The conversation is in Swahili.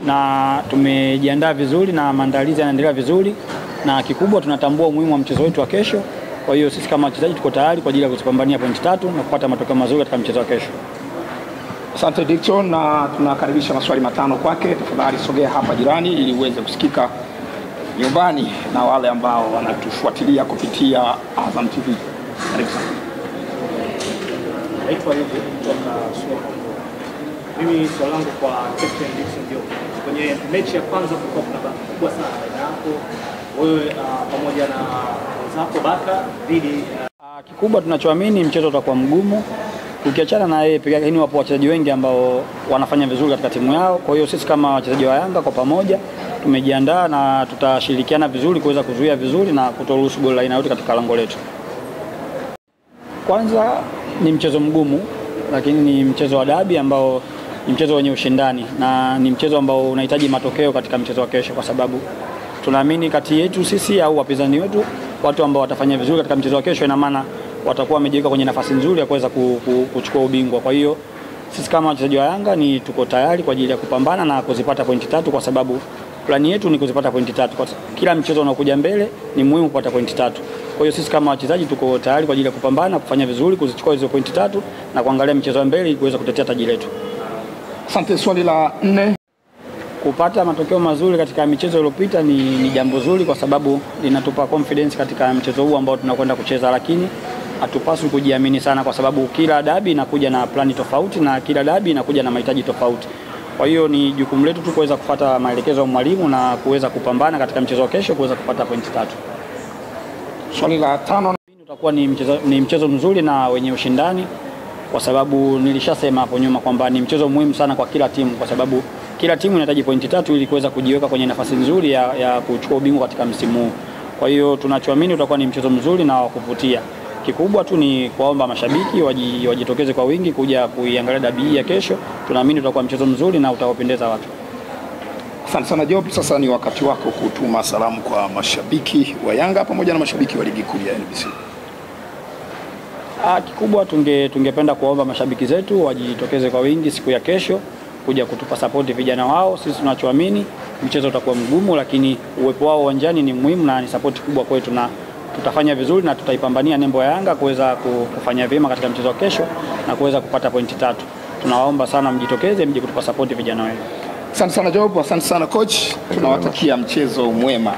na tumejiandaa vizuri na maandalizi yanaendelea vizuri, na kikubwa tunatambua umuhimu wa mchezo wetu wa kesho. Kwa hiyo sisi kama wachezaji tuko tayari kwa ajili ya kuzipambania pointi 3 na kupata matokeo mazuri katika mchezo wa kesho. Asante Dickson, na tunakaribisha maswali matano kwake. Tafadhali sogea hapa jirani ili uweze kusikika nyumbani na wale ambao wanatufuatilia kupitia Azam TV. Karibu sana. Naitwa hivi kutoka Suwa. Mimi swali langu kwa Captain Dickson Job. Kwenye mechi ya kwanza kulikuwa kuna baki kubwa sana baina yako wewe pamoja na wenzako Baka dhidi kikubwa tunachoamini mchezo utakuwa mgumu. Ukiachana na yeye pekee, lakini wapo wachezaji wengi ambao wanafanya vizuri katika timu yao. Kwa hiyo sisi kama wachezaji wa Yanga kwa pamoja tumejiandaa na tutashirikiana vizuri kuweza kuzuia vizuri na kutoruhusu goli la aina yote katika lango letu. Kwanza ni mchezo mgumu, lakini ni mchezo wa dabi ambao ni mchezo wenye ushindani na ni mchezo ambao unahitaji matokeo katika mchezo wa kesho, kwa sababu tunaamini kati yetu sisi au wapinzani wetu, watu ambao watafanya vizuri katika mchezo wa kesho, ina maana watakuwa wamejiweka kwenye nafasi nzuri ya kuweza kuchukua ubingwa. Kwa hiyo sisi kama wachezaji wa Yanga ni tuko tayari kwa ajili ya kupambana na kuzipata pointi 3, kwa sababu plani yetu ni kuzipata pointi 3. Kwa kila mchezo unaokuja mbele ni muhimu kupata pointi 3. Kwa hiyo sisi kama wachezaji tuko tayari kwa ajili ya kupambana, kufanya vizuri, kuzichukua hizo pointi 3 na kuangalia mchezo wa mbele ili kuweza kutetea taji letu. Asante. Swali la 4. Kupata matokeo mazuri katika michezo iliyopita ni jambo zuri, kwa sababu linatupa confidence katika mchezo huu ambao tunakwenda kucheza, lakini hatupaswi kujiamini sana, kwa sababu kila dabi inakuja na plani tofauti na kila dabi inakuja na mahitaji tofauti. Kwa hiyo ni jukumu letu tu kuweza kufuata maelekezo ya mwalimu na kuweza kupambana katika mchezo wa kesho kuweza kupata pointi 3. Swali la 5. Utakuwa ni mchezo mzuri na wenye ushindani, kwa sababu nilishasema hapo nyuma kwamba ni mchezo muhimu sana kwa kila timu, kwa sababu kila timu inahitaji pointi 3 ili kuweza kujiweka kwenye nafasi nzuri ya kuchukua ubingwa katika msimu huu. Kwa hiyo tunachoamini utakuwa ni mchezo mzuri na wa kuvutia. Kikubwa tu ni kuomba mashabiki wajitokeze kwa wingi kuja kuiangalia dabi ya kesho. Tunaamini utakuwa mchezo mzuri na utawapendeza watu. Asante sana Job. Sasa ni wakati wako kutuma salamu kwa mashabiki wa Yanga pamoja na mashabiki wa ligi kuu ya NBC. Kikubwa tungependa kuomba mashabiki zetu wajitokeze kwa wingi siku ya kesho kuja kutupa support vijana wao. Sisi tunachoamini mchezo utakuwa mgumu, lakini uwepo wao uwanjani ni muhimu na ni support kubwa kwetu, na tutafanya vizuri na tutaipambania nembo ya Yanga kuweza kufanya vyema katika mchezo wa kesho na kuweza kupata pointi 3. Tunawaomba sana mjitokeze, mje kutupa support vijana wenu. Asante sana Job, asante sana coach. Tunawatakia mchezo mwema.